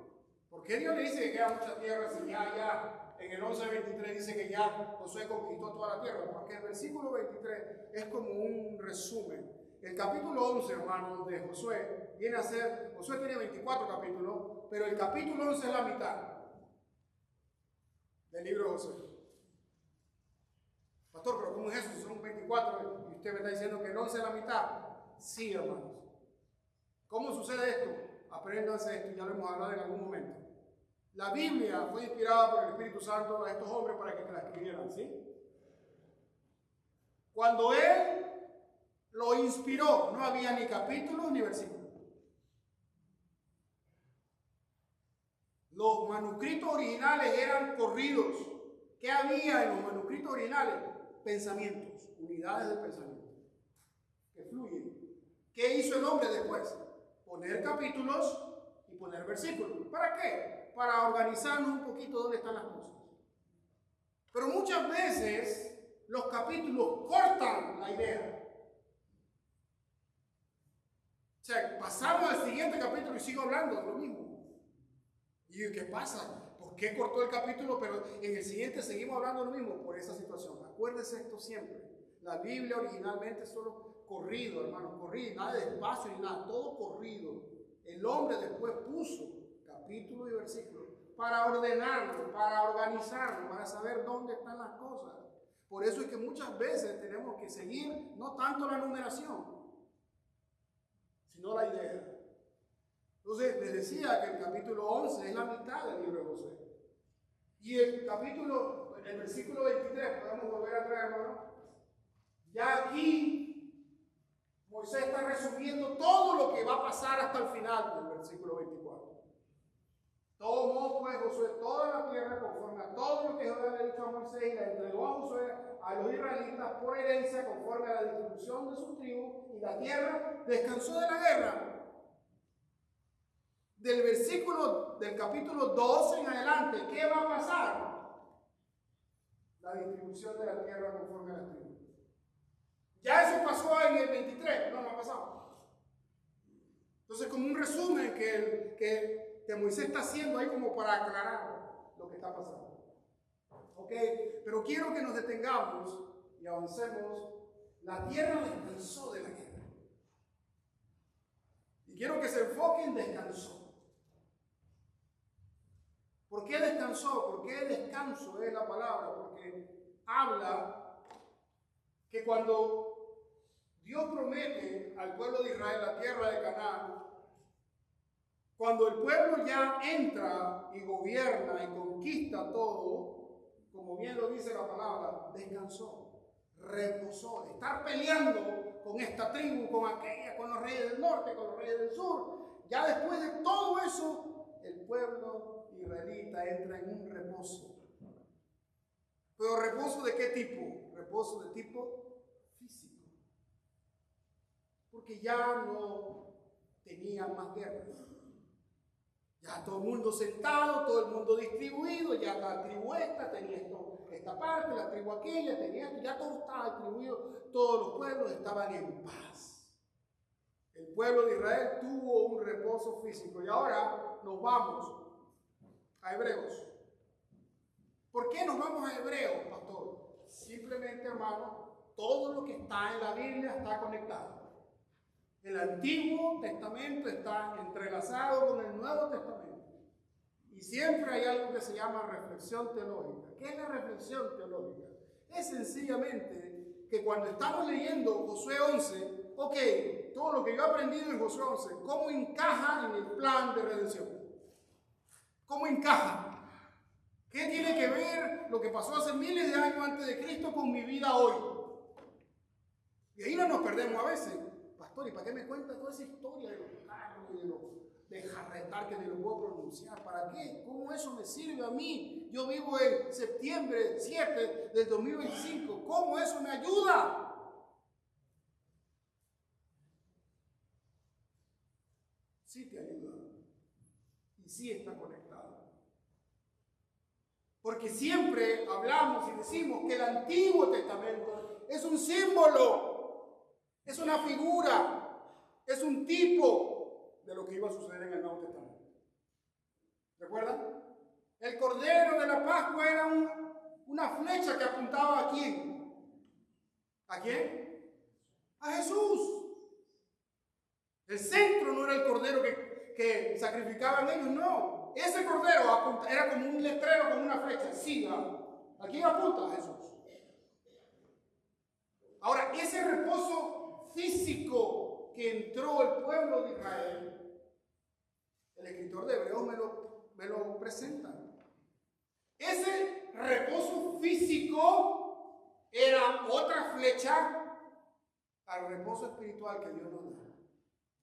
¿Por qué Dios le dice que queda mucha tierra si ya en el 11:23 dice que ya Josué conquistó toda la tierra? Porque el versículo 23 es como un resumen. El capítulo 11, hermanos, de Josué viene a ser, Josué tiene 24 capítulos, pero el capítulo 11 es la mitad del libro de Josué. Pastor, pero ¿cómo es eso? Si son 24 y usted me está diciendo que el 11 es la mitad. Sí, hermanos. ¿Cómo sucede esto? Apréndanse esto, ya lo hemos hablado en algún momento. La Biblia fue inspirada por el Espíritu Santo a estos hombres para que la escribieran, ¿sí? Cuando Él lo inspiró, no había ni capítulos ni versículos. Los manuscritos originales eran corridos. ¿Qué había en los manuscritos originales? Pensamientos, unidades de pensamiento que fluyen. ¿Qué hizo el hombre después? Poner capítulos y poner versículos. ¿Para qué? Para organizarnos un poquito dónde están las cosas. Pero muchas veces los capítulos cortan la idea. O sea, pasamos al siguiente capítulo y sigo hablando de lo mismo. ¿Y qué pasa? ¿Por qué cortó el capítulo, pero en el siguiente seguimos hablando de lo mismo? Por esa situación. Acuérdese esto siempre. La Biblia originalmente es solo corrido, hermanos, corrido, nada de espacio ni nada, todo corrido. El hombre después puso capítulo y versículo para ordenarlo, para organizarlo, para saber dónde están las cosas. Por eso es que muchas veces tenemos que seguir no tanto la numeración, sino la idea. Entonces, les decía que el capítulo 11 es la mitad del libro de Josué. Y el versículo 23, podemos volver a traer, hermano. Ya aquí, Moisés está resumiendo todo lo que va a pasar hasta el final del versículo 24. Tomó pues Josué toda la tierra conforme a todo lo que Jehová le había dicho a Moisés y la entregó a Josué a los israelitas por herencia conforme a la distribución de sus tribus, y la tierra descansó de la guerra. Del versículo del capítulo 12 en adelante, ¿qué va a pasar? La distribución de la tierra conforme a las tribus. Ya eso pasó en el 23, no ha pasado. Entonces, como un resumen que Moisés está haciendo ahí como para aclarar lo que está pasando. Ok, pero quiero que nos detengamos y avancemos. La tierra descansó de la guerra. Y quiero que se enfoquen en descansó. ¿Por qué descansó? ¿Por qué descanso es la palabra? Porque habla que cuando Dios promete al pueblo de Israel la tierra de Canaán, cuando el pueblo ya entra y gobierna y conquista todo, como bien lo dice la palabra, descansó, reposó. De estar peleando con esta tribu, con aquella, con los reyes del norte, con los reyes del sur, ya después de todo eso, el pueblo israelita entra en un reposo. ¿Pero reposo de qué tipo? Reposo de tipo físico. Porque ya no tenían más guerra. Ya todo el mundo sentado, todo el mundo distribuido, ya la tribu esta tenía esta parte, la tribu aquella tenía esto, ya todo estaba distribuido, todos los pueblos estaban en paz. El pueblo de Israel tuvo un reposo físico y ahora nos vamos a Hebreos. ¿Por qué nos vamos a Hebreos, pastor? Simplemente, hermano, todo lo que está en la Biblia está conectado. El Antiguo Testamento está entrelazado con el Nuevo Testamento. Y siempre hay algo que se llama reflexión teológica. ¿Qué es la reflexión teológica? Es sencillamente que cuando estamos leyendo Josué 11, ok, todo lo que yo he aprendido en Josué 11, ¿cómo encaja en el plan de redención? ¿Cómo encaja? ¿Qué tiene que ver lo que pasó hace miles de años antes de Cristo con mi vida hoy? Y ahí no nos perdemos a veces. Pastor, ¿y para qué me cuenta toda esa historia de los carros y de jarretar que ni lo puedo pronunciar. ¿Para qué? ¿Cómo eso me sirve a mí? Yo vivo en septiembre 7 del 2025. ¿Cómo eso me ayuda? Sí te ayuda. Y sí está conectado. Porque siempre hablamos y decimos que el Antiguo Testamento es un símbolo, es una figura, es un tipo de lo que iba a suceder en el Nuevo Testamento. ¿Recuerdan? El Cordero de la Pascua era una flecha que apuntaba ¿a quién? ¿A quién? A Jesús. El centro no era el Cordero que sacrificaban ellos, no. Ese Cordero era como un letrero con una flecha. Siga. ¿A quién apunta? A Jesús. Ahora, ese reposo físico que entró el pueblo de Israel, el escritor de Hebreos me lo presenta. Ese reposo físico era otra flecha al reposo espiritual que Dios nos da.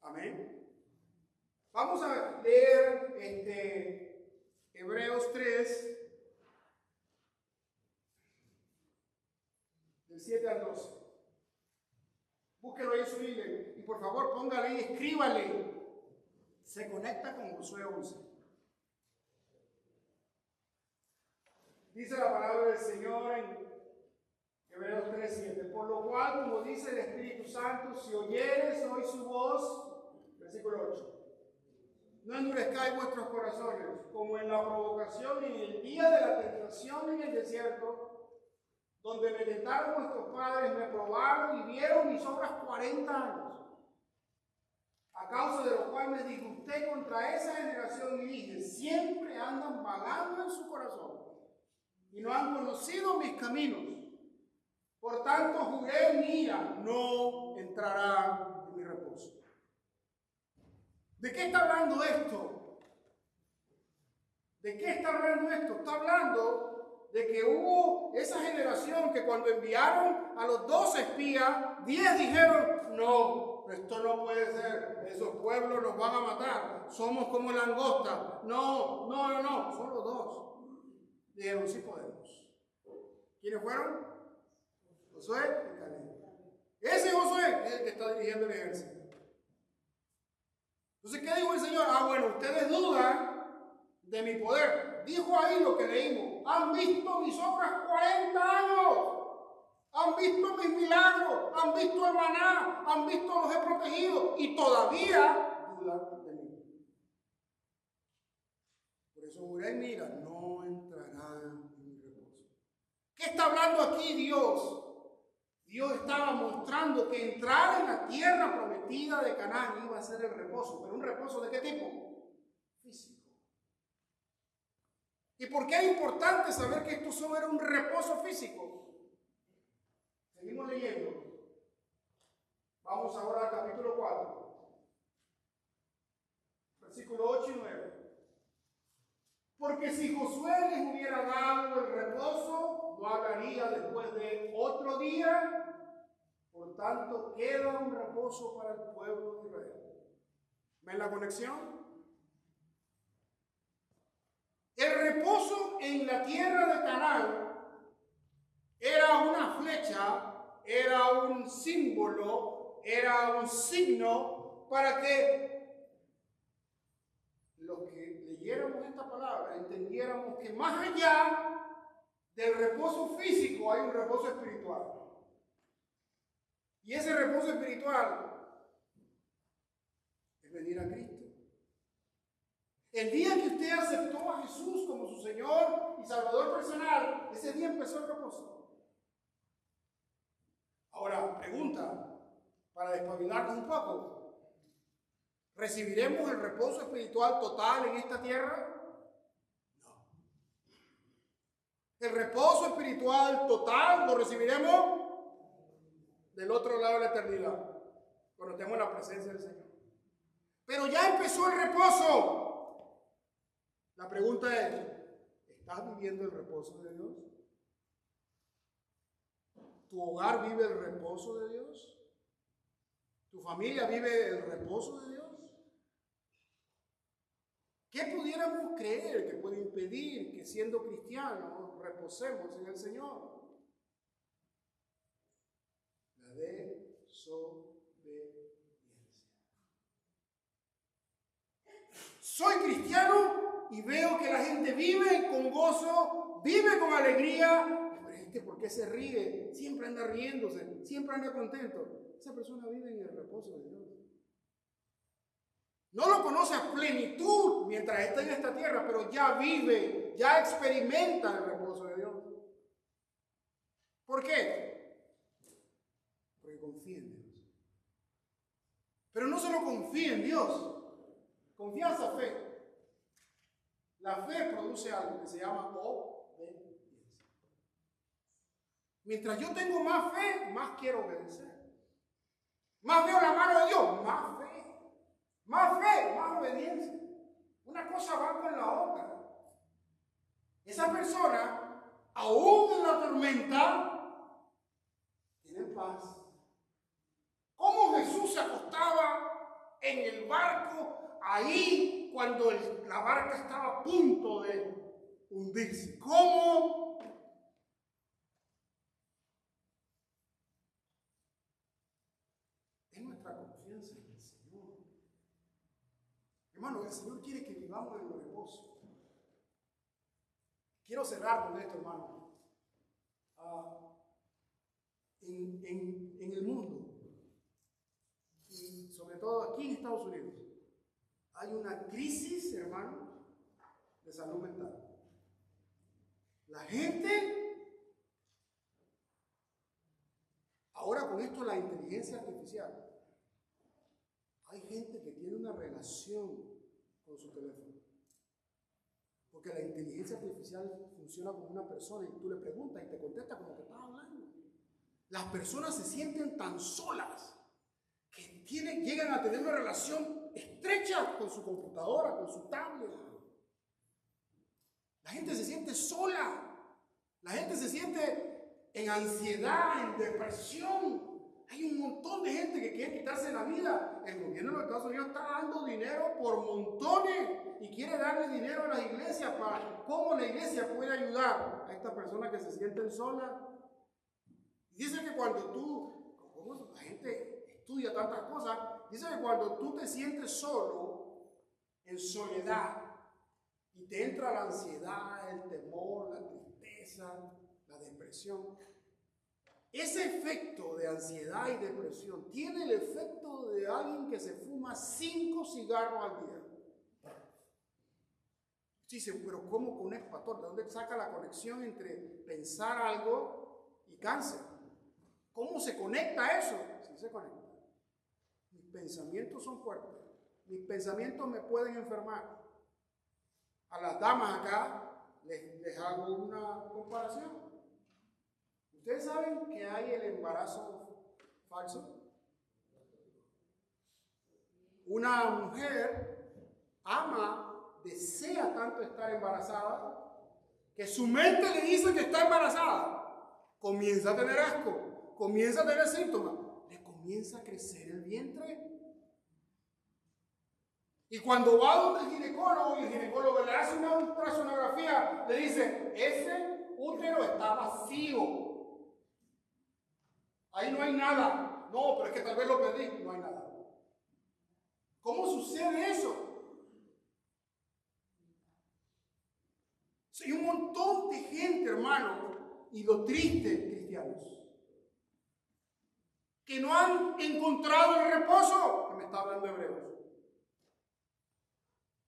Amén. Vamos a leer Hebreos 3, del 7 al 12. Búsquelo ahí en su Biblia y por favor póngale ahí, escríbale. Se conecta con Josué 11. Dice la palabra del Señor en Hebreos 3, 7. Por lo cual, como dice el Espíritu Santo, si oyeres hoy su voz, versículo 8. No endurezcáis vuestros corazones, como en la provocación y en el día de la tentación en el desierto, donde me tentaron vuestros padres, me probaron y vieron mis obras 40 años. A causa de lo cual me disgusté contra esa generación y dije, siempre andan vagando en su corazón y no han conocido mis caminos. Por tanto, juré en mi ira, no entrará en mi reposo. ¿De qué está hablando esto? ¿De qué está hablando esto? Está hablando de que hubo esa generación que cuando enviaron a los 12 espías, 10 dijeron, no, esto no puede ser, esos pueblos nos van a matar, somos como langosta. No, solo 2. Dijeron, sí podemos. ¿Quiénes fueron? Josué y Caleb. Ese Josué es el que está dirigiendo el ejército. Entonces, ¿qué dijo el Señor? Bueno, ustedes dudan de mi poder. Dijo ahí lo que leímos. Han visto mis obras 40 años. Han visto mis milagros. Han visto el maná. Han visto los he protegido. Y todavía dudan de mí. Por eso juré, mira, no entrará en mi reposo. ¿Qué está hablando aquí Dios? Dios estaba mostrando que entrar en la tierra prometida de Canaán iba a ser el reposo. ¿Pero un reposo de qué tipo? Físico. ¿Y por qué es importante saber que esto solo era un reposo físico? Seguimos leyendo. Vamos ahora al capítulo 4. Versículo 8 y 9. Porque si Josué les hubiera dado el reposo, no hablaría después de otro día. Por tanto, queda un reposo para el pueblo de Israel. ¿Ven la conexión? El reposo en la tierra de Canaán era una flecha, era un símbolo, era un signo para que los que leyéramos esta palabra entendiéramos que más allá del reposo físico hay un reposo espiritual. Y ese reposo espiritual es venir a Cristo. El día que usted aceptó a Jesús como su Señor y Salvador personal, ese día empezó el reposo. Ahora, pregunta, para despabilarnos un poco. ¿Recibiremos el reposo espiritual total en esta tierra? No. ¿El reposo espiritual total lo recibiremos del otro lado de la eternidad, cuando estemos en la presencia del Señor? Pero ya empezó el reposo. La pregunta es, ¿estás viviendo el reposo de Dios? ¿Tu hogar vive el reposo de Dios? ¿Tu familia vive el reposo de Dios? ¿Qué pudiéramos creer que puede impedir que siendo cristianos reposemos en el Señor? La desobediencia. Soy cristiano y veo que la gente vive con gozo, vive con alegría. Pero ¿por qué se ríe? Siempre anda riéndose, siempre anda contento. Esa persona vive en el reposo de Dios. No lo conoce a plenitud mientras está en esta tierra, pero ya vive, ya experimenta el reposo de Dios. ¿Por qué? Porque confía en Dios. Pero no solo confía en Dios, confianza, fe. La fe produce algo que se llama obediencia. Mientras yo tengo más fe, más quiero obedecer. Más veo la mano de Dios, más fe. Más fe, más obediencia. Una cosa va con la otra. Esa persona, aún en la tormenta, tiene paz. ¿Cómo Jesús se acostaba en el barco ahí cuando la barca estaba a punto de hundirse? ¿Cómo? Es nuestra confianza en el Señor. Hermano, el Señor quiere que vivamos en el reposo. Quiero cerrar con esto, hermano. En el mundo, y sobre todo aquí en Estados Unidos, hay una crisis, hermano, de salud mental. La gente, ahora con esto de la inteligencia artificial, hay gente que tiene una relación con su teléfono. Porque la inteligencia artificial funciona como una persona y tú le preguntas y te contesta como que estás hablando. Las personas se sienten tan solas que llegan a tener una relación estrecha con su computadora, con su tablet. La gente se siente sola. La gente se siente en ansiedad, en depresión. Hay un montón de gente que quiere quitarse la vida. El gobierno de los Estados Unidos está dando dinero por montones y quiere darle dinero a las iglesias para cómo la iglesia puede ayudar a estas personas que se sienten solas. Dice que cuando como la gente estudia tantas cosas, dice que cuando tú te sientes solo, en soledad, y te entra la ansiedad, el temor, la tristeza, la depresión, ese efecto de ansiedad y depresión tiene el efecto de alguien que se fuma 5 cigarros al día. Dice, pero ¿cómo conecta, pastor? ¿De dónde saca la conexión entre pensar algo y cáncer? ¿Cómo se conecta eso? Sí se conecta. Mis pensamientos son fuertes. Mis pensamientos me pueden enfermar. A las damas acá les hago una comparación. ¿Ustedes saben que hay el embarazo falso? Una mujer desea tanto estar embarazada, que su mente le dice que está embarazada. Comienza a tener asco, comienza a tener síntomas, le comienza a crecer el vientre. Y cuando va donde el ginecólogo y el ginecólogo le hace una ultrasonografía, le dice, ese útero está vacío. Ahí no hay nada. No, pero es que tal vez lo perdí. No hay nada. ¿Cómo sucede eso? Hay un montón de gente, hermano, y lo triste, cristianos, que no han encontrado el reposo, que me está hablando Hebreos.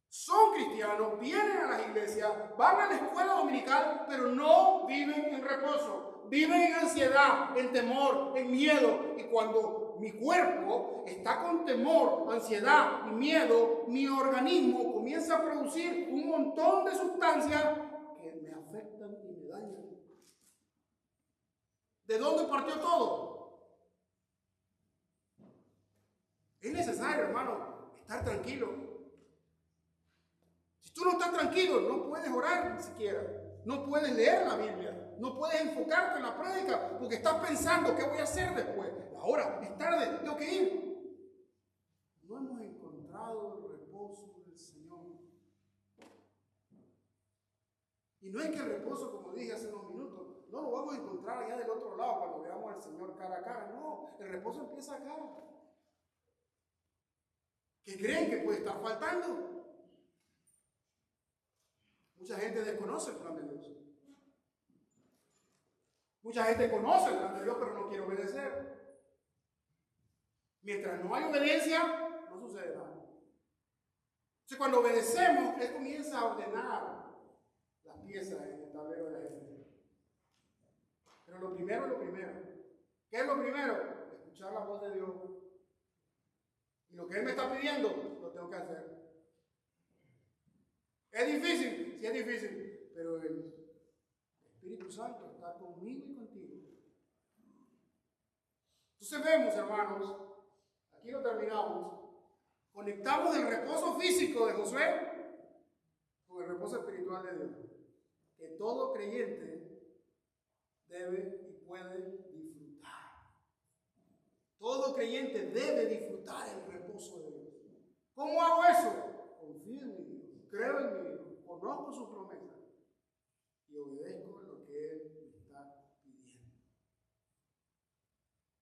Son cristianos, vienen a las iglesias, van a la escuela dominical, pero no viven en reposo. Viven en ansiedad, en temor, en miedo. Y cuando mi cuerpo está con temor, ansiedad y miedo, mi organismo comienza a producir un montón de sustancias que me afectan y me dañan. ¿De dónde partió todo? Es necesario, hermano, estar tranquilo. Si tú no estás tranquilo, no puedes orar ni siquiera. No puedes leer la Biblia. No puedes enfocarte en la prédica porque estás pensando qué voy a hacer después. Ahora, es tarde, tengo que ir. No hemos encontrado el reposo del Señor. Y no es que el reposo, como dije hace unos minutos, no lo vamos a encontrar allá del otro lado cuando veamos al Señor cara a cara. No, el reposo empieza acá. ¿Qué creen que puede estar faltando? Mucha gente desconoce el plan de Dios. Mucha gente conoce el plan de Dios, pero no quiere obedecer. Mientras no hay obediencia, no sucede nada. Entonces, cuando obedecemos, Él comienza a ordenar las piezas en el tablero de la gente. Pero lo primero es lo primero. ¿Qué es lo primero? Escuchar la voz de Dios. Y lo que Él me está pidiendo, lo tengo que hacer. ¿Es difícil? Sí, es difícil. Pero el Espíritu Santo está conmigo y contigo. Entonces vemos, hermanos, aquí lo terminamos. Conectamos el reposo físico de Josué con el reposo espiritual de Dios. Que todo creyente debe y puede disfrutar. Todo creyente debe disfrutar el reposo de Dios. ¿Cómo hago eso? Confío en mi Dios, creo en mi Dios, conozco sus promesas y obedezco lo que Él me está pidiendo.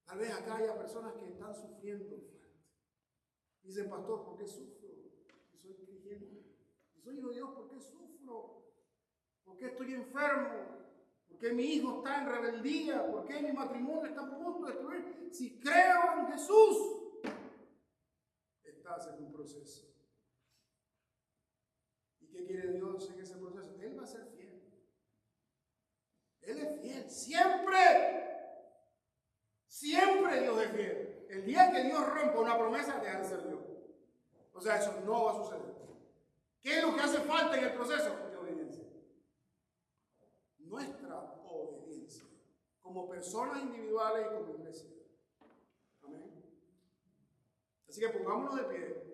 Tal vez acá haya personas que están sufriendo fuerte. Dicen, pastor, ¿por qué sufro? Si soy creyente. Si soy hijo de Dios, ¿por qué sufro? ¿Por qué estoy enfermo? ¿Por qué mi hijo está en rebeldía? ¿Por qué mi matrimonio está a punto de destruir? Si creo en Jesús, estás en un proceso. ¿Y qué quiere Dios en ese proceso? Él va a ser fiel. Él es fiel. Siempre. Siempre Dios es fiel. El día que Dios rompa una promesa, deja de ser Dios. O sea, eso no va a suceder. ¿Qué es lo que hace falta en el proceso? De obediencia. Nuestra obediencia. Como personas individuales y como iglesia. Amén. Así que pongámonos de pie.